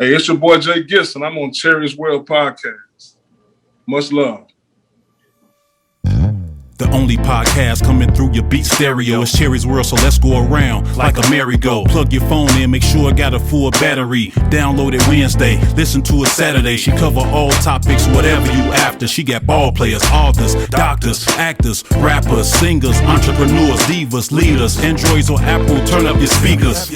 Hey, it's your boy J Ghist, and I'm on Cherie's World Podcast. Much love. The only podcast coming through your beat stereo is Cherie's World, so let's go around like a merry-go. Plug your phone in, make sure it got a full battery. Download it Wednesday, listen to it Saturday. She cover all topics, whatever you after. She got ball players, authors, doctors, actors, rappers, singers, entrepreneurs, divas, leaders. Androids or Apple, turn up your speakers.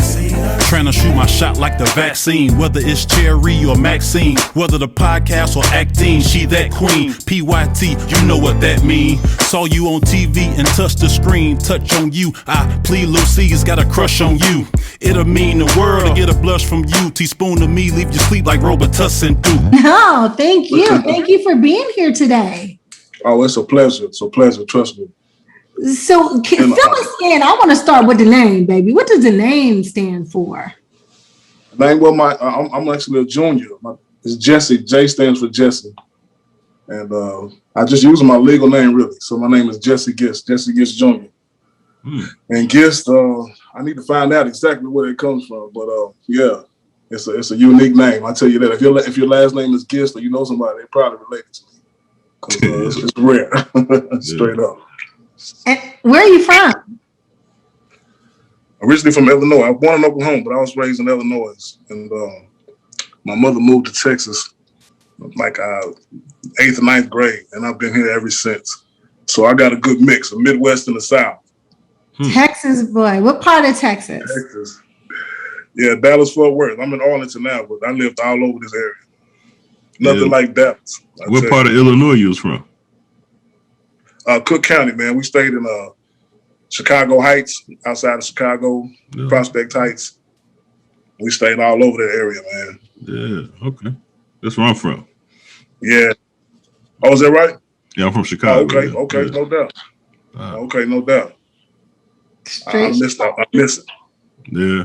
Trying to shoot my shot like the vaccine. Whether it's Cherie or Maxine, whether the podcast or acting, she that queen. PYT, you know what that mean. Saw you on TV and touch the screen. Touch on you, I plead Lucy's got a crush on you. It'll mean the world to get a blush from you. Teaspoon to me, leave you sleep like Robitussin do. No, thank you. Thank you for being here today. Oh, it's a pleasure. It's a pleasure. Trust me. So fill us in. I want to start with the name, baby. What does the name stand for? Name, well, I'm actually a junior. It's Jesse. J stands for Jesse. And I just use my legal name, really. So my name is Jesse Ghist, Jesse Ghist Jr. And Ghist, I need to find out exactly where it comes from. But yeah, it's a unique name. I tell you that. If your last name is Ghist or you know somebody, they probably related to me. Because it's rare, straight up. And where are you from? Originally from Illinois. I was born in Oklahoma, but I was raised in Illinois. And my mother moved to Texas like 8th or 9th grade, and I've been here ever since. So I got a good mix of Midwest and the South. Texas boy. What part of Texas? Texas. Yeah, Dallas-Fort Worth. I'm in Arlington now, but I lived all over this area. Nothing like Dallas. What part of Illinois you was from? Cook County, man. We stayed in Chicago Heights, outside of Chicago, Prospect Heights. We stayed all over that area, man. Yeah, okay. That's where I'm from. Yeah. Oh, is that right? Yeah, I'm from Chicago. Okay, no doubt. Okay, no doubt. I miss it. Yeah.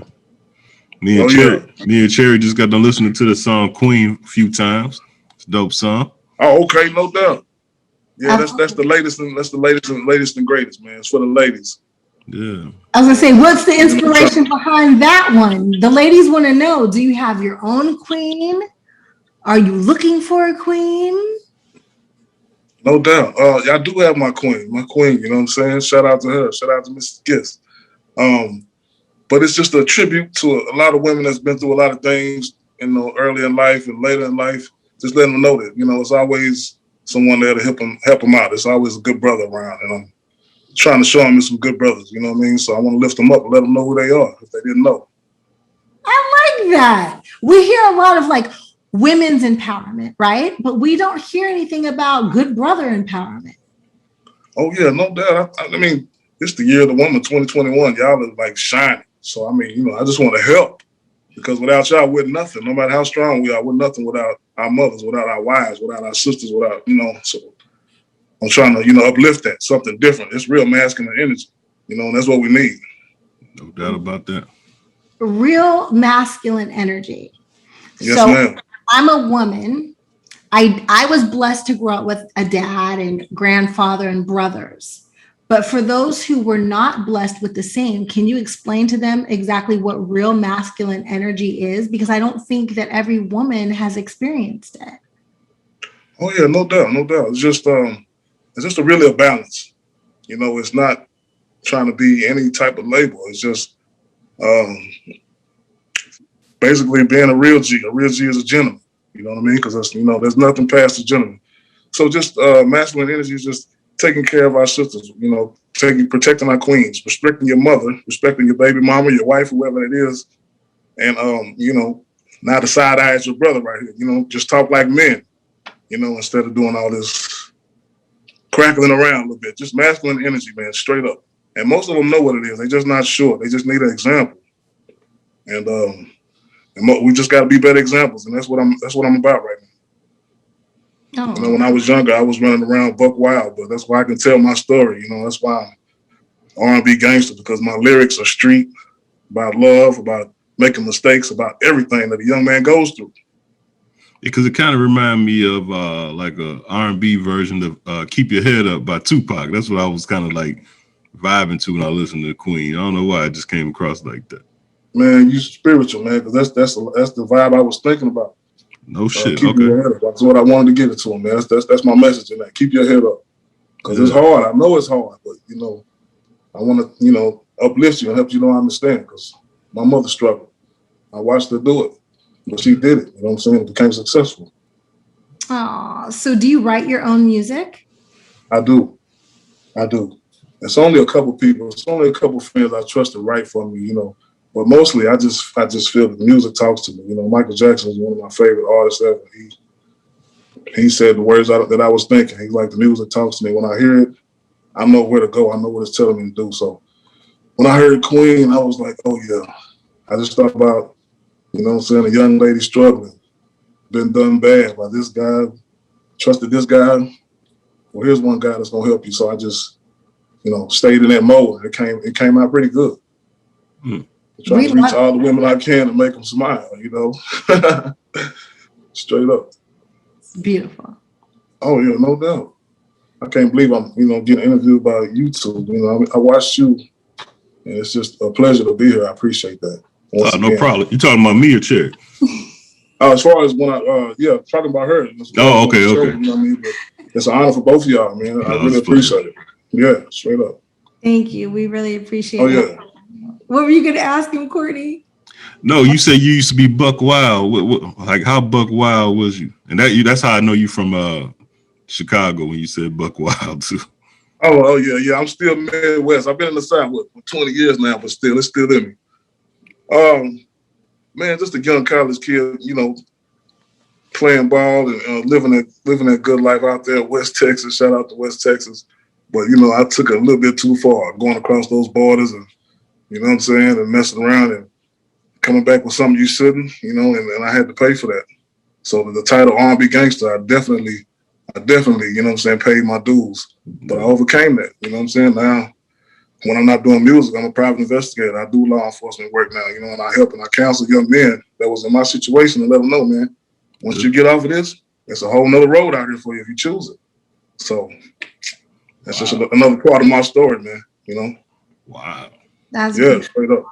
Me and Cherie just got done listening to the song Queen a few times. It's a dope song. Oh, okay, no doubt. Yeah, that's the latest and greatest, man. It's for the ladies. Yeah. I was gonna say, what's the inspiration behind that one? The ladies want to know, do you have your own queen? Are you looking for a queen? No doubt. I do have my queen, you know what I'm saying? Shout out to her. Shout out to Mrs. Ghist. But it's just a tribute to a lot of women that's been through a lot of things, early in life and later in life. Just letting them know that, it's always someone there to help them out. It's always a good brother around. And I'm trying to show them some good brothers, you know what I mean? So I want to lift them up and let them know who they are if they didn't know. I like that. We hear a lot of women's empowerment, right? But we don't hear anything about good brother empowerment. Oh, yeah, no doubt. I mean, it's the year of the woman, 2021. Y'all are shining. So, I mean, I just want to help because without y'all, we're nothing. No matter how strong we are, we're nothing without our mothers, without our wives, without our sisters, without, so I'm trying to, uplift that, something different. It's real masculine energy, and that's what we need. No doubt about that. Real masculine energy. Yes, ma'am. I'm a woman. I was blessed to grow up with a dad and grandfather and brothers. But for those who were not blessed with the same, can you explain to them exactly what real masculine energy is? Because I don't think that every woman has experienced it. Oh yeah, no doubt. It's just really a balance. It's not trying to be any type of label. It's just basically being a real G. A real G is a gentleman. You know what I mean? Because there's nothing past a gentleman. So just masculine energy is just taking care of our sisters, protecting our queens, respecting your mother, respecting your baby mama, your wife, whoever it is. And, not the side eye at your brother right here, just talk like men, instead of doing all this crackling around a little bit. Just masculine energy, man, straight up. And most of them know what it is. They're just not sure. They just need an example. And we just got to be better examples. And that's what I'm about right now. Oh. When I was younger, I was running around buck wild, but that's why I can tell my story. That's why I'm R&B gangster, because my lyrics are street, about love, about making mistakes, about everything that a young man goes through. Because it kind of reminded me of like a R&B version of Keep Your Head Up by Tupac. That's what I was kind of vibing to when I listened to Queen. I don't know why it just came across like that. Man, you spiritual, man, because that's the vibe I was thinking about. No shit. Keep Okay. your head up. That's what I wanted to get it to him, man. That's my message in that. Keep your head up. Because it's hard. I know it's hard, but I want to, uplift you and help you understand. Because my mother struggled. I watched her do it, but she did it. You know what I'm saying? Became successful. Oh, so do you write your own music? I do. It's only a couple people. It's only a couple friends I trust to write for me. But mostly I just feel that the music talks to me. Michael Jackson is one of my favorite artists ever. He said the words that I was thinking. He's like, the music talks to me. When I hear it, I know where to go. I know what it's telling me to do. So when I heard Queen, I was like, oh yeah. I just thought about, a young lady struggling, been done bad by this guy, trusted this guy. Well, here's one guy that's gonna help you. So I just, stayed in that mode. It came out pretty good. Trying to reach all the women I can and make them smile, Straight up. It's beautiful. Oh yeah, no doubt. I can't believe I'm, getting interviewed by YouTube. I watched you, and it's just a pleasure to be here. I appreciate that. No problem. You talking about me or Cherie? As far as when talking about her. Oh, okay. But it's an honor for both of y'all, man. I really appreciate it. Yeah, straight up. Thank you. We really appreciate it. Oh yeah. What were you going to ask him, Courtney? No, you said you used to be Buck Wild. Like how Buck Wild was you? And that's how I know you from Chicago when you said Buck Wild too. Oh yeah. I'm still Midwest. I've been in the South for 20 years now, but it's still in me. Man, just a young college kid, playing ball and living that good life out there in West Texas. Shout out to West Texas. But I took it a little bit too far, going across those borders and and messing around and coming back with something you shouldn't, and I had to pay for that. So the title R&B gangster, I definitely, paid my dues. But I overcame that, Now, when I'm not doing music, I'm a private investigator. I do law enforcement work now, and I help and I counsel young men that was in my situation and let them know, man, once you get off of this, there's a whole nother road out here for you if you choose it. So that's just another part of my story, man, Wow. That's straight up.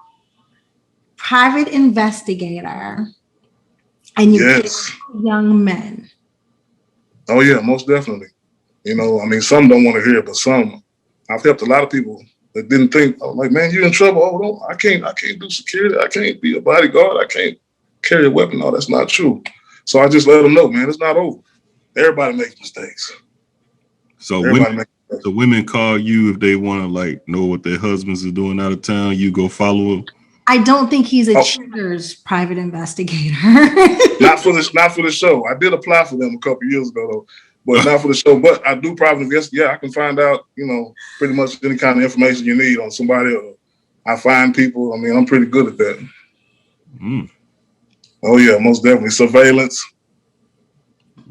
Private investigator, and you pick young men. Oh yeah, most definitely. Some don't want to hear it, but some I've helped a lot of people that didn't think, like, man, you in trouble. Oh, no, I can't do security. I can't be a bodyguard. I can't carry a weapon. No, that's not true. So I just let them know, man, it's not over. Everybody makes mistakes. So women call you if they want to know what their husbands are doing out of town. You go follow them. I don't think he's a Cheer's private investigator. Not for the show. I did apply for them a couple years ago, though, but not for the show. But I do private investigate. Yeah, I can find out, pretty much any kind of information you need on somebody. Or I find people. I'm pretty good at that. Oh yeah, most definitely. Surveillance.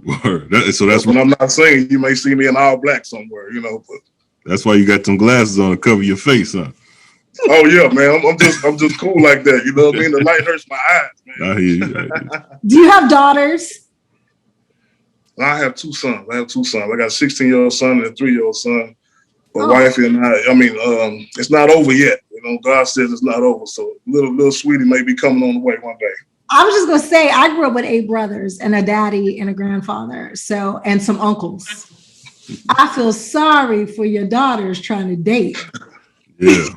Word. So that's when I'm not saying you may see me in all black somewhere, but that's why you got some glasses on to cover your face, huh? Oh yeah, man. I'm just cool like that. You know what I mean? The light hurts my eyes, man. I hear you. Do you have daughters? I have two sons. I got a 16-year-old son and a 3-year-old son. But wifey and I, it's not over yet. God says it's not over. So little sweetie may be coming on the way one day. I was just gonna say, I grew up with 8 brothers and a daddy and a grandfather, and some uncles. I feel sorry for your daughters trying to date. Yeah,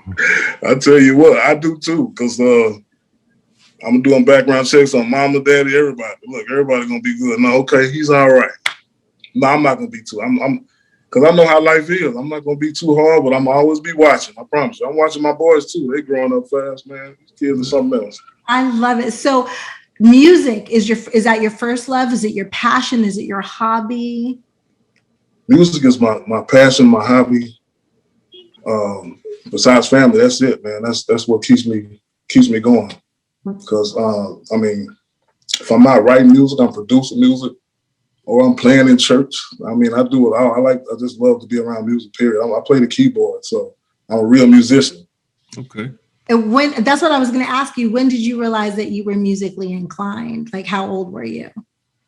I tell you what, I do too, because I'm doing background checks on mama, daddy, everybody. Look, everybody's gonna be good. No, okay, he's all right. No, I'm not gonna be too. I'm because I know how life is. I'm not gonna be too hard, but I'm always be watching. I promise you. I'm watching my boys too. They growing up fast, man. These kids are something else. I love it. So music is that your first love? Is it your passion? Is it your hobby? Music is my passion, my hobby. Besides family, that's it, man. That's what keeps me going. Because if I'm not writing music, I'm producing music, or I'm playing in church. I do it all. I just love to be around music, period. I play the keyboard, so I'm a real musician. Okay. And that's what I was going to ask you. When did you realize that you were musically inclined? Like, how old were you?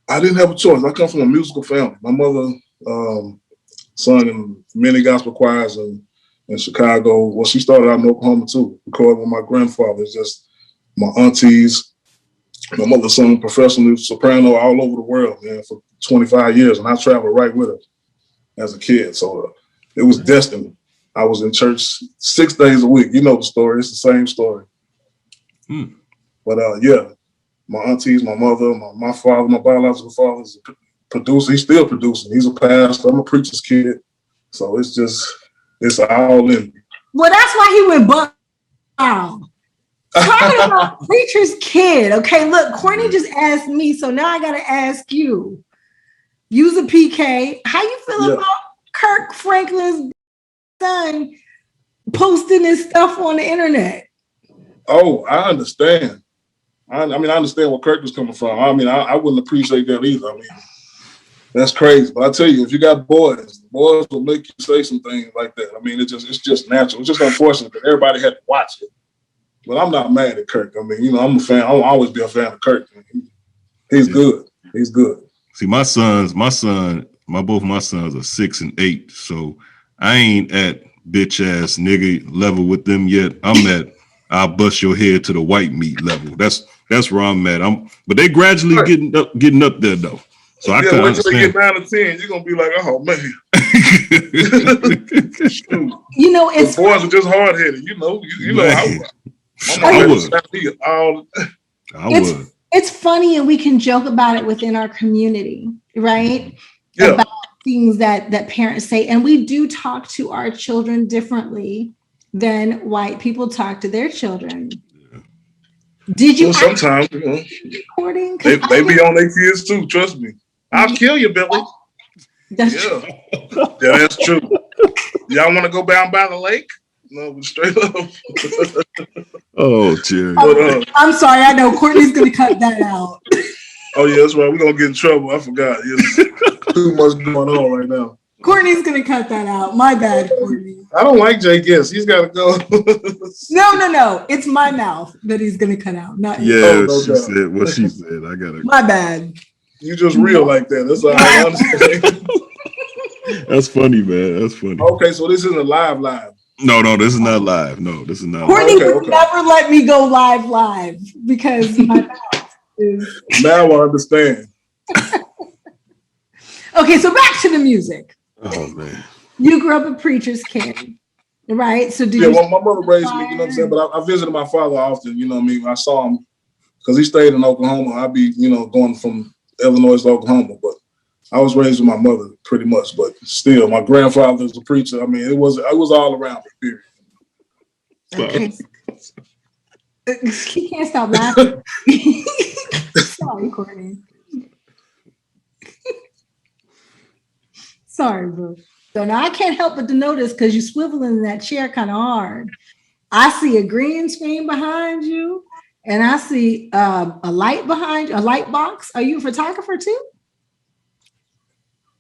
I didn't have a choice. I come from a musical family. My mother sung in many gospel choirs in Chicago. Well, she started out in Oklahoma too, recording with my grandfather. It's just my aunties. My mother sung professionally soprano all over the world, man, for 25 years, and I traveled right with her as a kid. So it was destiny. I was in church 6 days a week. You know the story. It's the same story. But yeah, my aunties, my mother, my father, my biological father is a producer. He's still producing. He's a pastor. I'm a preacher's kid. So it's all in me. Well, that's why he went buck wild. Talking about preacher's kid. Okay, look, Courtney just asked me, so now I got to ask you. Use a PK. How you feel about Kirk Franklin's son posting his stuff on the internet? Oh, I understand. I mean, I understand where Kirk was coming from. I mean, I wouldn't appreciate that either. I mean, that's crazy. But I tell you, if you got boys will make you say some things like that. I mean, it's just natural. It's just unfortunate that everybody had to watch it. But I'm not mad at Kirk. I mean, I'm a fan. I'll always be a fan of Kirk. He's good. He's good. See, both my sons are 6 and 8. So I ain't at bitch ass nigga level with them yet. I'm at I'll bust your head to the white meat level. That's where I'm at. But they gradually getting up there though. So I can understand. Wait till they get 9 to 10, you're gonna be like, oh man. You know, it's the boys are just hard headed. You know I would. It's funny, and we can joke about it within our community, right? Yeah. About things that parents say, and we do talk to our children differently than white people talk to their children. Yeah. Did you? Well, sometimes recording? They be on their kids too. Trust me. I'll kill you, Billy. That's true. Yeah, that's true. Y'all want to go down by the lake? No, straight up. Oh, Cherie. I'm sorry. I know Courtney's going to cut that out. Oh, yeah, that's right. We're going to get in trouble. I forgot. Too much going on right now. Courtney's going to cut that out. My bad, Courtney. I don't like J Ghist. He's got to go. No. It's my mouth that he's going to cut out. Not you. Yeah, she said what she said. I got it. My bad. You just real like that. That's all I understand. That's funny, man. That's funny. Okay, so this isn't live. No, this is not live. No, this is not. Courtney would never let me go live because my mouth is. Now I understand. Okay, so back to the music. Oh man, you grew up a preacher's kid, right? So did you? Well, my mother raised me. You know what I'm saying? But I visited my father often. You know what I mean? I saw him because he stayed in Oklahoma. I'd be going from Illinois to Oklahoma, but I was raised with my mother pretty much, but still, my grandfather was a preacher. I mean, it was all around me, period. Okay. He can't stop laughing. Sorry, Courtney. Sorry, bro. So now I can't help but to notice because you're swiveling in that chair kind of hard. I see a green screen behind you, and I see a light behind you, a light box. Are you a photographer too?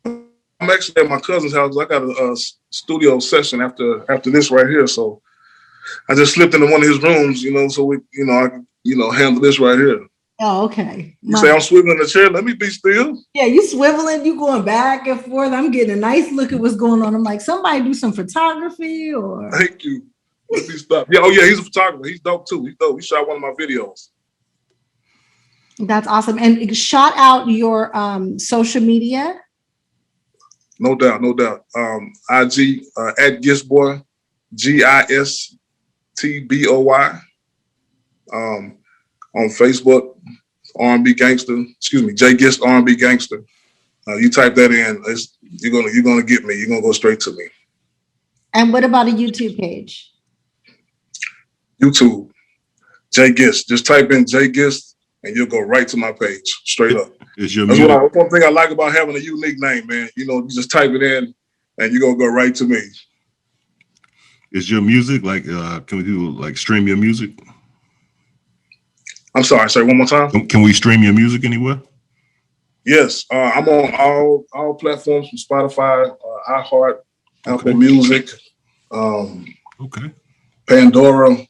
I'm actually at my cousin's house. I got a studio session after this right here. So I just slipped into one of his rooms, so we, I can, handle this right here. Oh, okay. You say I'm swiveling the chair. Let me be still. Yeah, you swiveling, you going back and forth. I'm getting a nice look at what's going on. I'm like, somebody do some photography or. Thank you. Let me stop. Yeah, he's a photographer. He's dope too. He's dope. He shot one of my videos. That's awesome. And shout out your social media. No doubt. IG at Gistboy, GISTBOY. On Facebook, R&B Gangster. Excuse me, J Ghist R&B Gangster. You type that in, you're gonna get me. You're gonna go straight to me. And what about a YouTube page? YouTube, J Ghist. Just type in J Ghist, and you'll go right to my page, straight up. That's one thing I like about having a unique name, man. You just type it in, and you're gonna go right to me. Is your music like? Can we do like stream your music? I'm sorry. Say one more time. Can we stream your music anywhere? Yes, I'm on all platforms from Spotify, iHeart, Apple Music, Pandora.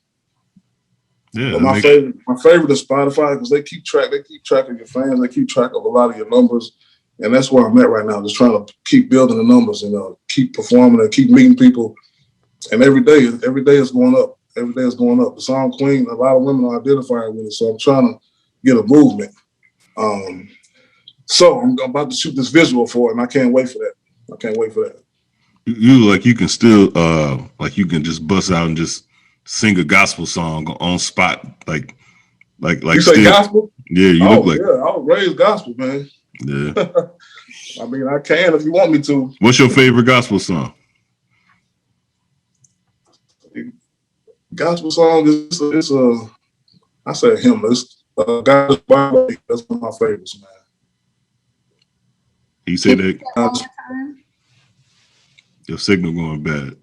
Yeah, but my favorite is Spotify because they keep track of your fans. They keep track of a lot of your numbers, and that's where I'm at right now. Just trying to keep building the numbers and keep performing and keep meeting people. And every day is going up. everything's going up. The song Queen, a lot of women are identifying with it, so I'm trying to get a movement. So I'm about to shoot this visual for it, and I can't wait for that. You like you can still like you can just bust out and just sing a gospel song on spot, like You say still, gospel? yeah, you look like I was raised gospel, man. Yeah. I mean, I can if you want me to. What's your favorite gospel song? Gospel song is I say a hymn. It's God's Bible. That's one of my favorites, man. He said that your signal going bad.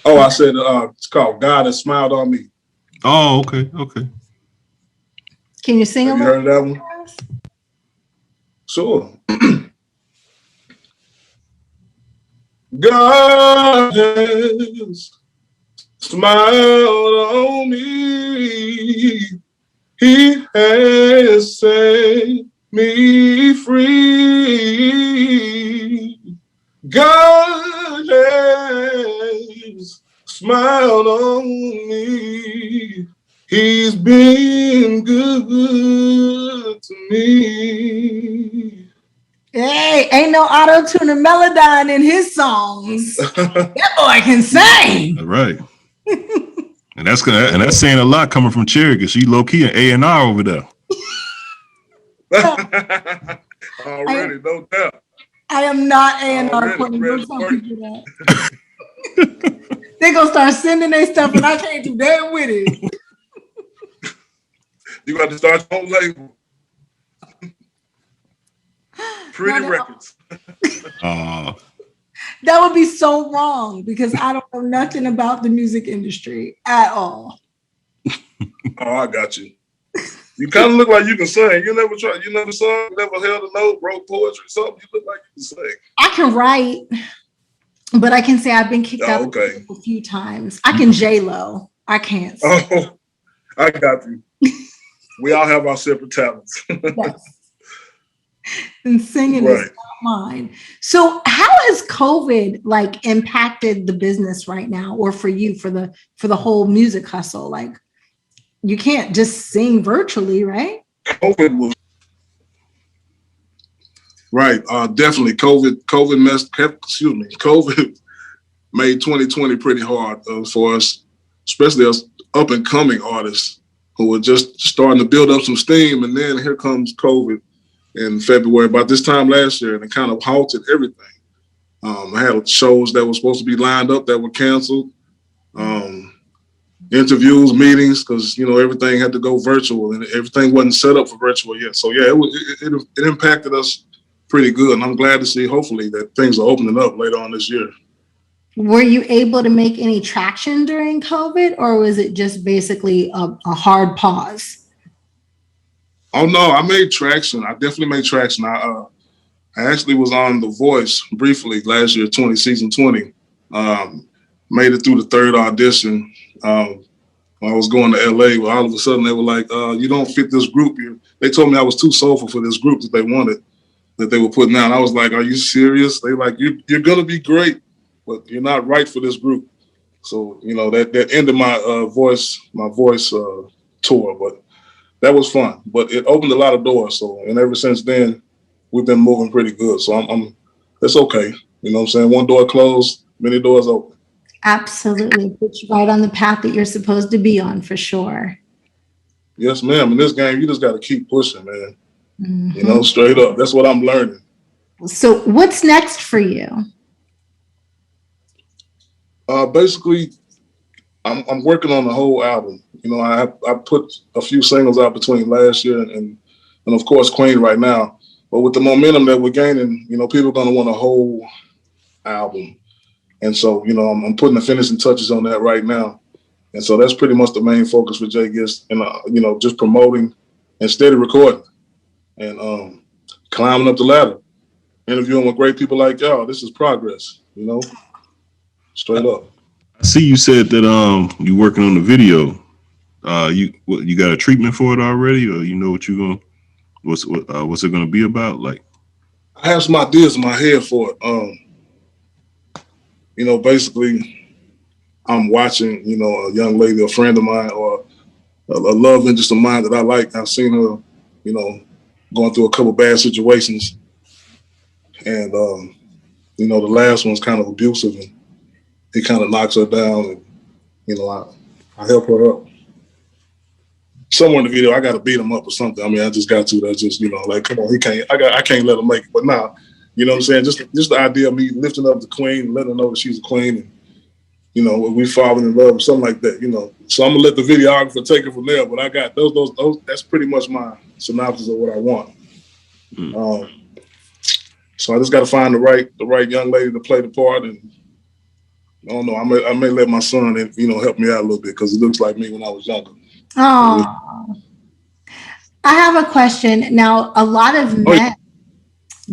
Oh, I said it's called God Has Smiled on Me. Oh, okay. Can you sing Have a you little? heard that one? Sure. God has smiled on me. He has set me free. God has smiled on me. He's been good to me. Hey, ain't no auto-tune or Melodyne in his songs. That boy can sing. All right. And that's saying a lot coming from Cherie, because she low key an A&R over there. Already, no doubt. I am not A&R putting those people that. They gonna start sending their stuff and I can't do that with it. You got to start your own label. Pretty Records. That would be so wrong because I don't know nothing about the music industry at all. Oh, I got you. You kind of look like you can sing. You never tried. You never sung, never held a note, wrote poetry, something. You look like you can sing. I can write, but I can say I've been kicked out a few times. I can J-Lo. I can't sing. Oh, I got you. We all have our separate talents. Yes. And singing is not mine. So how has COVID like impacted the business right now, or for you, for the whole music hustle? Like you can't just sing virtually, right? COVID was definitely COVID made 2020 pretty hard for us, especially us up and coming artists who were just starting to build up some steam, and then here comes COVID in February, about this time last year, and it kind of halted everything. I had shows that were supposed to be lined up that were canceled, interviews, meetings, because everything had to go virtual, and everything wasn't set up for virtual yet. So yeah, it impacted us pretty good, and I'm glad to see, hopefully, that things are opening up later on this year. Were you able to make any traction during COVID, or was it just basically a hard pause? Oh no, I made traction. I definitely made traction. I actually was on The Voice briefly last year, season 20. Made it through the third audition. When I was going to LA, well, all of a sudden they were like, you don't fit this group. They told me I was too soulful for this group that they wanted, that they were putting out. I was like, are you serious? They like, you're going to be great, but you're not right for this group. So, that ended my voice tour, but that was fun, but it opened a lot of doors. So, and ever since then, we've been moving pretty good. So it's okay. You know what I'm saying? One door closed, many doors open. Absolutely. Put you right on the path that you're supposed to be on, for sure. Yes, ma'am. In this game, you just got to keep pushing, man. Mm-hmm. Straight up. That's what I'm learning. So what's next for you? Basically, I'm working on the whole album. I put a few singles out between last year and of course Queen right now. But with the momentum that we're gaining, people are going to want a whole album. And so, I'm putting the finishing touches on that right now. And so that's pretty much the main focus for J Ghist, and just promoting and steady recording and climbing up the ladder, interviewing with great people like y'all. This is progress, straight up. I see you said that you working on the video. You got a treatment for it already, or what you going? What's it going to be about? Like, I have some ideas in my head for it. Basically, I'm watching, you know, a young lady, a friend of mine, or a love interest of mine that I like. I've seen her, you know, going through a couple bad situations. And, you know, the last one's kind of abusive, and he kind of knocks her down, and, you know, I help her up. Somewhere in the video, I got to beat him up or something. I mean, I just got to. That's just, you know, like, come on, I can't let him make it. But nah, you know what I'm saying? Just the idea of me lifting up the queen, letting her know that she's a queen, and, you know, we falling in love or something like that, you know. So I'm gonna let the videographer take it from there. But I got those. That's pretty much my synopsis of what I want. So I just got to find the right young lady to play the part, and I don't know. I may let my son, you know, help me out a little bit, because he looks like me when I was younger. Oh, I have a question. Now, a lot of men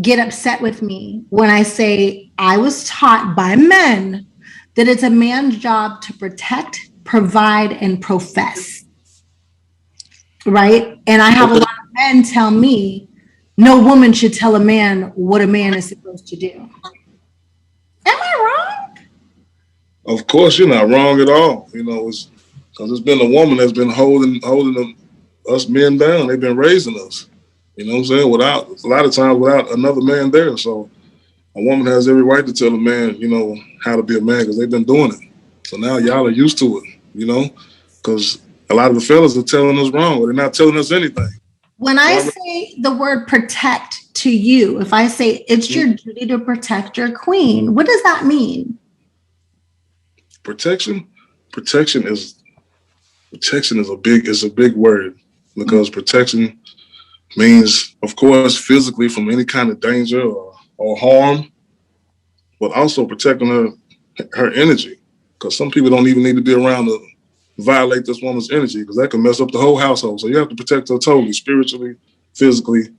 get upset with me when I say I was taught by men that it's a man's job to protect, provide, and profess. Right? And I have a lot of men tell me no woman should tell a man what a man is supposed to do. Am I wrong? Of course, you're not wrong at all. You know, it's because it's been a woman that's been holding us men down. They've been raising us. You know what I'm saying? A lot of times without another man there. So a woman has every right to tell a man, you know, how to be a man, because they've been doing it. So now y'all are used to it, you know, because a lot of the fellas are telling us wrong, or they're not telling us anything. When I say the word protect to you, if I say it's your duty to protect your queen, what does that mean? Protection is a big word, because protection means, of course, physically from any kind of danger or harm, but also protecting her energy, because some people don't even need to be around to violate this woman's energy, because that can mess up the whole household. So you have to protect her totally, spiritually, physically,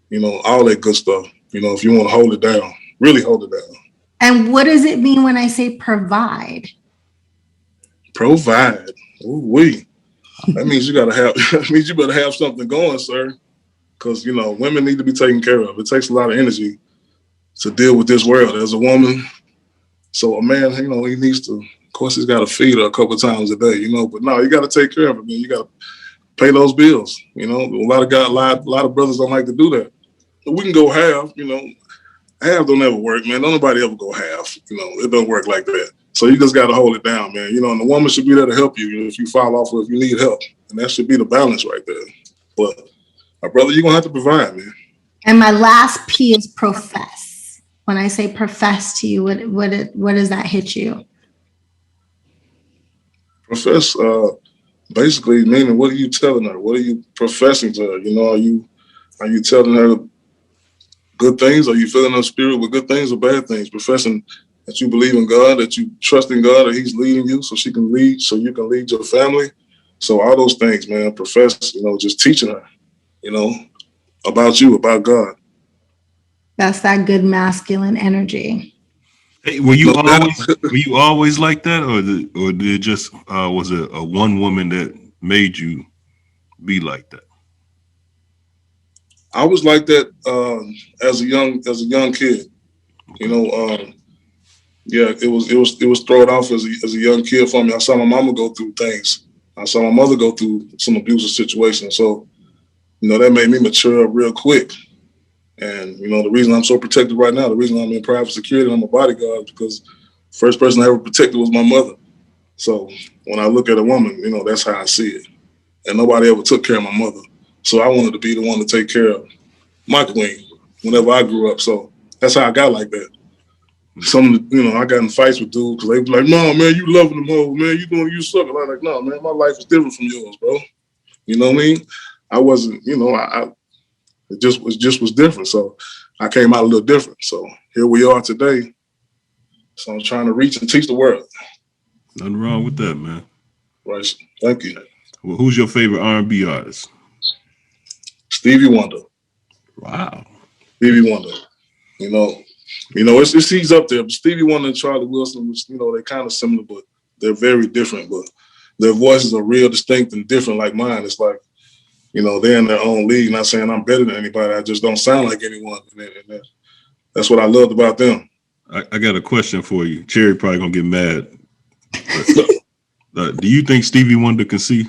you know, all that good stuff. You know, if you want to hold it down, really hold it down. And what does it mean when I say provide? Provide. Ooh-wee. That means you better have something going, sir. Because, you know, women need to be taken care of. It takes a lot of energy to deal with this world as a woman. So a man, you know, he needs to, of course, he's got to feed her a couple of times a day, you know, but no, you got to take care of it, man. You got to pay those bills. You know, a lot of brothers don't like to do that. But we can go half, you know. Half don't ever work, man. Don't nobody ever go half. You know, it don't work like that. So you just got to hold it down, man. You know, and the woman should be there to help you if you fall off or if you need help. And that should be the balance right there. But my brother, you're going to have to provide, man. And my last P is profess. When I say profess to you, what does that hit you? Profess, basically meaning, what are you telling her? What are you professing to her? You know, are you telling her good things? Are you filling her spirit with good things or bad things? Professing that you believe in God, that you trust in God, that He's leading you so you can lead your family. So all those things, man, profess, you know, just teaching her, you know, about you, about God. That's that good masculine energy. Hey, were you always like that, or did it just was it a one woman that made you be like that? I was like that as a young kid. You know, yeah, it was thrown off as a young kid for me. I saw my mama go through things. I saw my mother go through some abusive situations. So, you know, that made me mature real quick. And, you know, the reason I'm so protected right now, the reason I'm in private security and I'm a bodyguard, is because the first person I ever protected was my mother. So when I look at a woman, you know, that's how I see it. And nobody ever took care of my mother. So I wanted to be the one to take care of my queen whenever I grew up. So that's how I got like that. I got in fights with dudes because they be like, "No, man, you loving them hoes, man. You suck." I'm like, "No, man, my life is different from yours, bro." You know what I mean? I wasn't, you know, it just was different. So I came out a little different. So here we are today. So I'm trying to reach and teach the world. Nothing wrong with that, man. Right. Thank you. Well, who's your favorite R&B artist? Stevie Wonder. Wow. Stevie Wonder. You know, it's he's up there. But Stevie Wonder and Charlie Wilson, which, you know, they're kind of similar, but they're very different. But their voices are real distinct and different like mine. It's like, you know, they're in their own league. Not saying I'm better than anybody. I just don't sound like anyone. And that's what I loved about them. I got a question for you. Cherie probably gonna get mad. Do you think Stevie Wonder can see?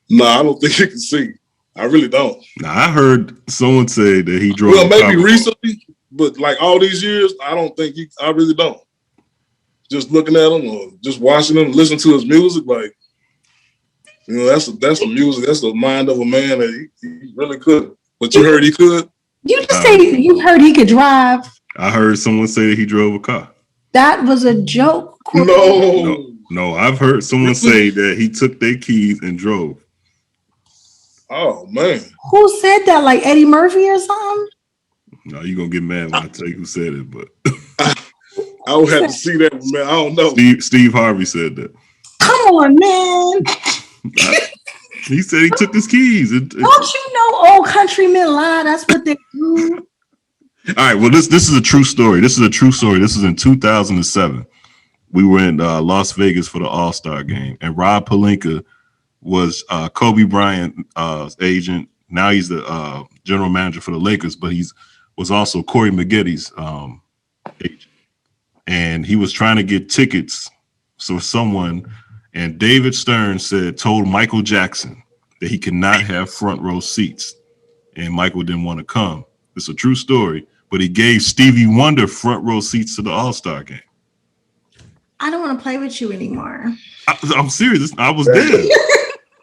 No, I don't think he can see. I really don't. Now, I heard someone say that he drove. Well, maybe recently, but like all these years, I don't think I really don't. Just looking at him or just watching him, listening to his music, like, you know, that's the music, that's the mind of a man that he really couldn't. But you heard he could? You just say you heard he could drive. I heard someone say that he drove a car. That was a joke. No, I've heard someone say that he took their keys and drove. Oh man. Who said that? Like Eddie Murphy or something? No, you're gonna get mad when I tell you who said it, but I would have to see that, man. I don't know. Steve Harvey said that. Come on, man. He said he took his keys. Don't you know old countrymen lie? That's what they do. All right, well, this is a true story. This is in 2007. We were in Las Vegas for the All-Star game, and Rob Pelinka was Kobe Bryant's agent. Now he's the general manager for the Lakers, but was also Corey Maggetti's agent. And he was trying to get tickets for someone, and David Stern told Michael Jackson that he could not have front row seats, and Michael didn't want to come. It's a true story, but he gave Stevie Wonder front row seats to the All-Star game. I don't want to play with you anymore. I'm serious. I was there.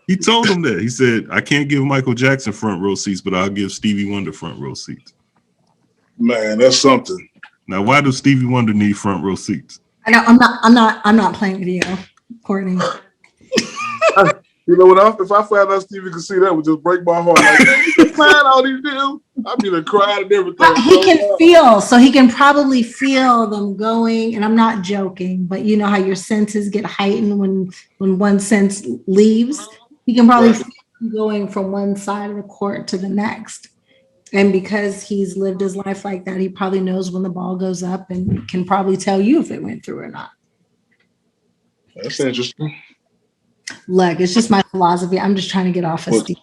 He told him that. He said, I can't give Michael Jackson front row seats, but I'll give Stevie Wonder front row seats. Man, that's something. Now, why does Stevie Wonder need front row seats? I know I'm not playing with you, Courtney. You know what? If I found out Stevie could see that, would just break my heart. Like, man, all these dudes, I'd be like crying and everything. He can feel, so he can probably feel them going. And I'm not joking, but you know how your senses get heightened when one sense leaves. He can probably feel them going from one side of the court to the next. And because he's lived his life like that, he probably knows when the ball goes up and can probably tell you if it went through or not. That's interesting. Look, it's just my philosophy. I'm just trying to get off of Steve.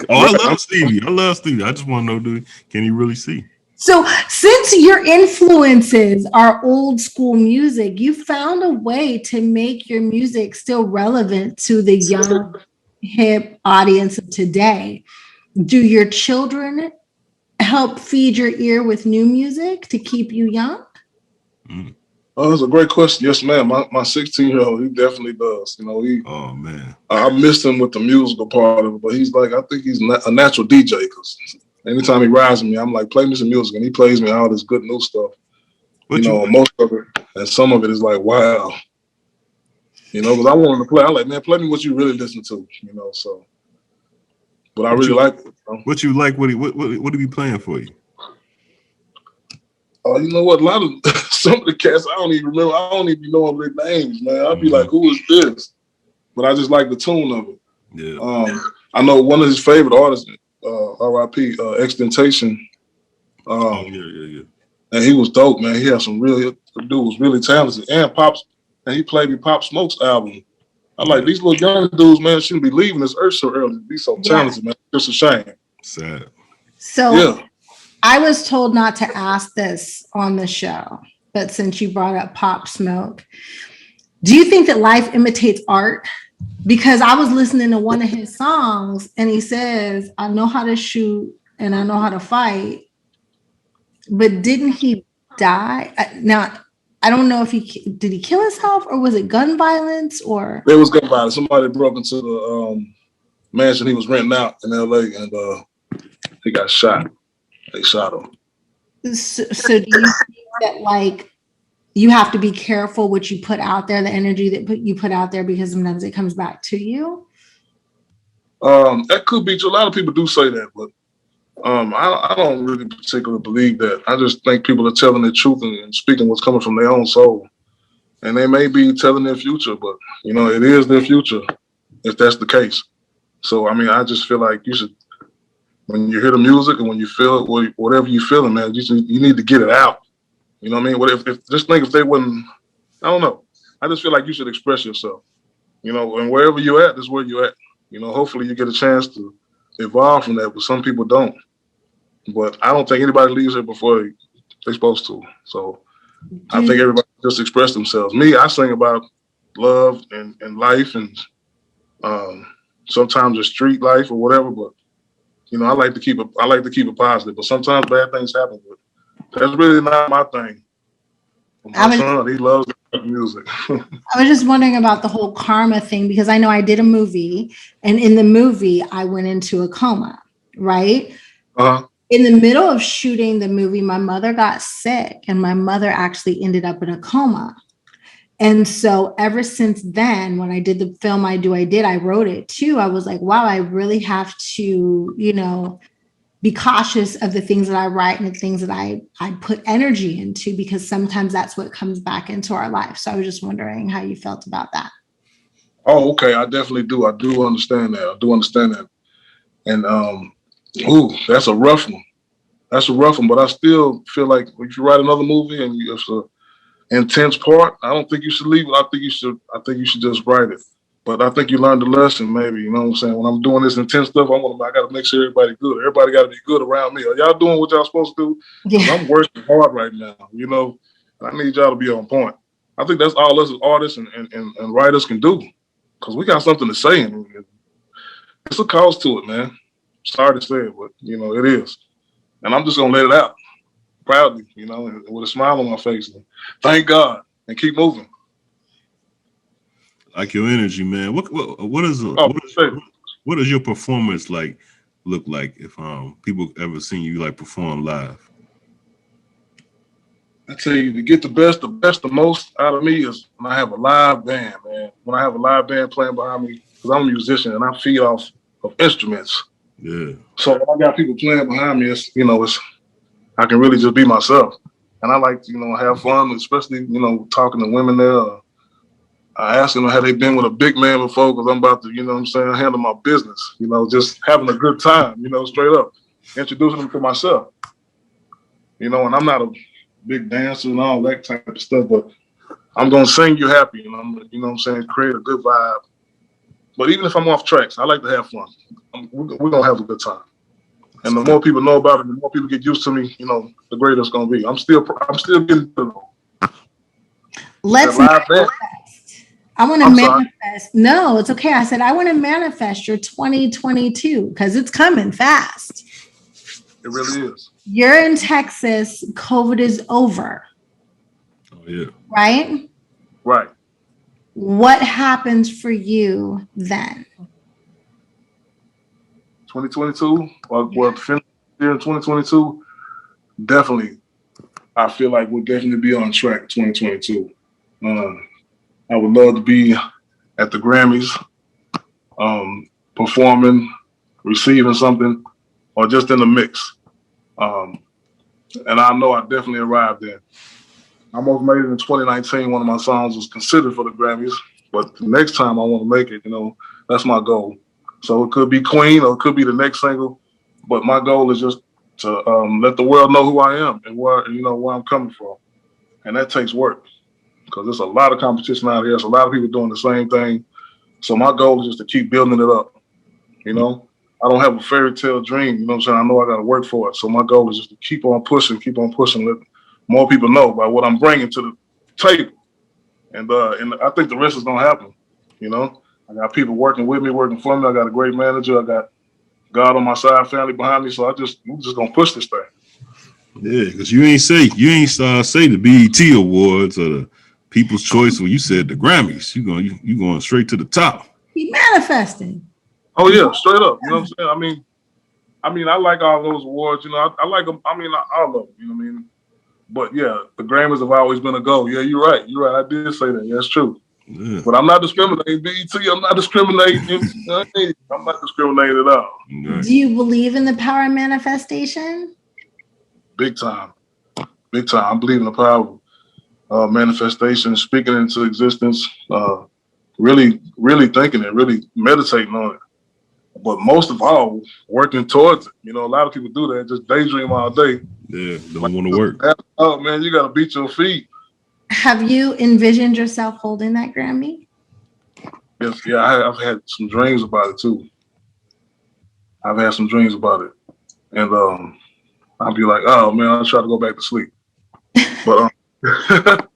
I love Stevie. I just want to know, can he really see? So since your influences are old school music, you found a way to make your music still relevant to the young, hip audience of today. Do your children help feed your ear with new music to keep you young? Oh, that's a great question. Yes, ma'am. My 16-year-old, he definitely does. You know, oh man, I missed him with the musical part of it, but he's like, I think he's a natural DJ because anytime he rides with me, I'm like, play me some music, and he plays me all this good new stuff. Most of it, and some of it is like, wow. You know, because I want him to play. I'm like, man, play me what you really listen to. You know, so. But I really like it. You know? What you like? What he be playing for you? Oh, you know what? A lot of some of the cats I don't even remember. I don't even know their names, man. I'd be like, "Who is this?" But I just like the tune of it. Yeah. I know one of his favorite artists, R.I.P. Extentation. Yeah. And he was dope, man. He had some the dude was really talented. And he played me Pop Smoke's album. I'm like, these little young dudes, man, shouldn't be leaving this earth so early. Be so talented, man. It's a shame. Sad. So I was told not to ask this on the show, but since you brought up Pop Smoke, do you think that life imitates art? Because I was listening to one of his songs and he says, I know how to shoot and I know how to fight. But didn't he die? Now, I don't know if did he kill himself or was it gun violence or? It was gun violence. Somebody broke into the mansion he was renting out in LA and he got shot. They shot him. So do you think that like you have to be careful what you put out there, the energy that you put out there, because sometimes it comes back to you? That could be true. A lot of people do say that, but I don't really particularly believe that. I just think people are telling the truth and speaking what's coming from their own soul. And they may be telling their future, but, you know, it is their future if that's the case. So, I mean, I just feel like you should, when you hear the music and when you feel it, whatever you're feeling, man, you need to get it out. You know what I mean? What if just think if they wouldn't, I don't know. I just feel like you should express yourself. You know, and wherever you're at, that's where you're at. You know, hopefully you get a chance to evolve from that, but some people don't. But I don't think anybody leaves here before they're supposed to. So I think everybody just express themselves. Me, I sing about love and life and sometimes a street life or whatever, but I like to keep it positive. But sometimes bad things happen, but that's really not my thing. My son, he loves music. I was just wondering about the whole karma thing, because I know I did a movie, and in the movie I went into a coma, right? In the middle of shooting the movie, my mother got sick, and my mother actually ended up in a coma. And so ever since then, when I did the film I wrote it too. I was like, wow, I really have to, be cautious of the things that I write and the things that I put energy into, because sometimes that's what comes back into our life. So I was just wondering how you felt about that. Oh, okay. I definitely do. I do understand that. And that's a rough one. But I still feel like if you write another movie and it's an intense part, I don't think you should leave it. I think you should just write it. But I think you learned the lesson, maybe. You know what I'm saying? When I'm doing this intense stuff, I got to make sure everybody's good. Everybody got to be good around me. Are y'all doing what y'all supposed to do? Yeah. I'm working hard right now, I need y'all to be on point. I think that's all us as artists and writers can do, because we got something to say. And it's a cause to it, man. Sorry to say it, but, it is. And I'm just going to let it out proudly, with a smile on my face. And thank God, and keep moving. Like your energy, man. What does your performance look like if people ever seen you perform live? I tell you, to get the most out of me is when I have a live band, man. When I have a live band playing behind me, because I'm a musician and I feed off of instruments. Yeah. So when I got people playing behind me, I can really just be myself. And I like to, have fun, especially, talking to women there. I asked them had they been with a big man before, because I'm about to, handle my business, just having a good time, straight up, introducing them to myself, and I'm not a big dancer and all that type of stuff, but I'm going to sing you happy, and I'm, create a good vibe. But even if I'm off tracks, I like to have fun. We're going to have a good time. And the more people know about it, the more people get used to me, the greater it's going to be. I'm still getting to know. Let's manifest. I want to manifest. No, it's okay. I said, I want to manifest your 2022, because it's coming fast. It really is. You're in Texas. COVID is over. Oh, yeah. Right? Right. What happens for you then? 2022? Well, finish here in 2022, definitely. I feel like we'll definitely be on track 2022. I would love to be at the Grammys, performing, receiving something, or just in the mix. And I know I definitely arrived there. I almost made it in 2019. One of my songs was considered for the Grammys, but the next time I want to make it, that's my goal. So it could be Queen or it could be the next single, but my goal is just to let the world know who I am and where I'm coming from. And that takes work, because there's a lot of competition out here. There's a lot of people doing the same thing. So my goal is just to keep building it up. I don't have a fairy tale dream. I know I got to work for it. So my goal is just to keep on pushing, let more people know about what I'm bringing to the table. And I think the rest is going to happen. I got people working with me, working for me. I got a great manager. I got God on my side, family behind me. So we're just going to push this thing. Yeah, because you ain't say the BET Awards or the People's Choice, when you said the Grammys. You going straight to the top. He manifesting. Oh yeah, straight up. You know what I'm saying? I mean, I like all those awards. I like them. I love them. You know what I mean? But yeah, the Grammys have always been a goal. Yeah, you're right. I did say that. Yeah, that's true. Yeah. But I'm not discriminating. BET, I'm not discriminating. I'm not discriminating at all. Okay. Do you believe in the power of manifestation? Big time. I believe in the power of manifestation, speaking into existence, really, really thinking it, really meditating on it. But most of all, working towards it. A lot of people do that, just daydream all day. Yeah, don't want to work. Oh man, you got to beat your feet. Have you envisioned yourself holding that Grammy? Yes, yeah, I've had some dreams about it too. I've had some dreams about it, and I'll be like, oh man, I'll try to go back to sleep. But Yeah,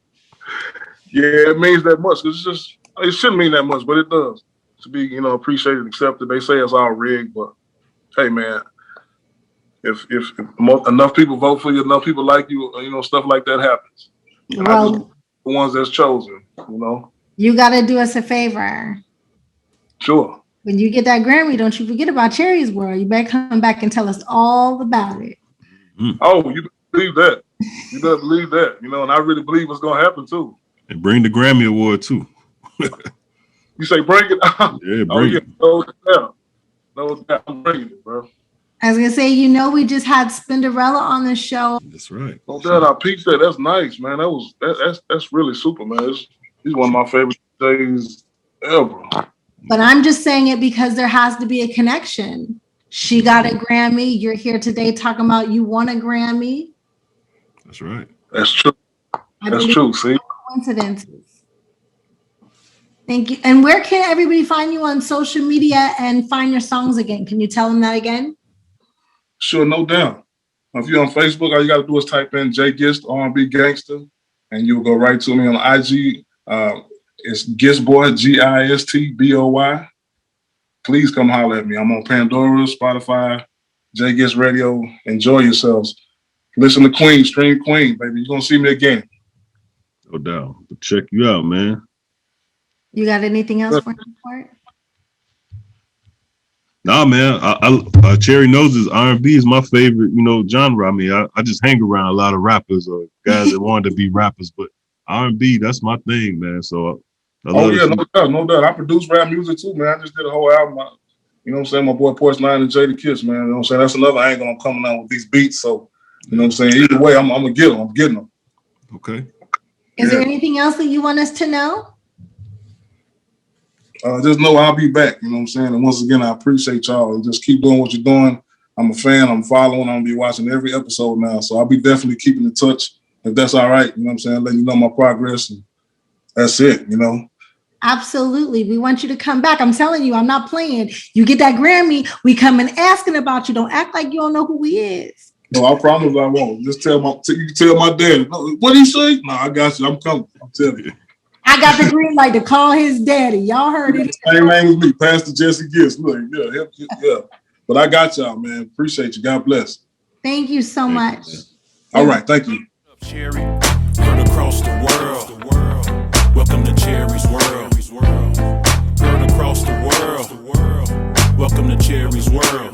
it means that much. It shouldn't mean that much, but it does. To be, appreciated, accepted. They say it's all rigged, but hey, man, if enough people vote for you, enough people like you, stuff like that happens. Well, The ones that's chosen, you got to do us a favor. Sure. When you get that Grammy, don't you forget about Cherie's World. You better come back and tell us all about it. Oh, you believe that? You better believe that. And I really believe it's gonna happen too. And bring the Grammy Award too. You say bring it? Yeah, bring it. No doubt, I'm bringing it, bro. I was gonna say, we just had Spinderella on the show. That's right. No doubt, I peeped that. That's nice, man. That's really super, man. He's one of my favorite days ever. But I'm just saying it because there has to be a connection. She got a Grammy. You're here today talking about you won a Grammy. That's right. That's true. That's true. See, coincidences. Thank you. And where can everybody find you on social media and find your songs again? Can you tell them that again? Sure, no doubt. If you're on Facebook, all you got to do is type in J Ghist R&B Gangster, and you'll go right to me on IG. It's Gistboy, Gistboy. Please come holler at me. I'm on Pandora, Spotify, J Ghist Radio. Enjoy yourselves. Listen to Queen, stream Queen, baby. You're going to see me again. No doubt. Check you out, man. You got anything else for me? Nah, man. I Cherie knows this R&B is my favorite, genre. I mean, I just hang around a lot of rappers or guys that wanted to be rappers, but R&B, that's my thing, man. So no doubt. I produce rap music too, man. I just did a whole album. My boy Porcelain and J Ghist, man. That's another angle I'm coming out with these beats. So, either way, I'm gonna get them. I'm getting them. Okay. Is there anything else that you want us to know? Just know I'll be back. And once again, I appreciate y'all. And just keep doing what you're doing. I'm a fan. I'm following. I'm gonna be watching every episode now. So I'll be definitely keeping in touch if that's all right. Letting you know my progress. And that's it. Absolutely. We want you to come back. I'm telling you, I'm not playing. You get that Grammy, we come and asking about you. Don't act like you don't know who he is. No, I promise I won't. Just tell my dad. What he say? No, I got you. I'm coming. I'm telling you. I got the green light to call his daddy. Y'all heard it. Same name as me, Pastor Jesse Ghist. Look, yeah. But I got y'all, man. Appreciate you. God bless. Thank you so much. All right. Thank you. Cherie, heard across the world. Welcome to Cherie's world. Heard across the world. Welcome to Cherie's world.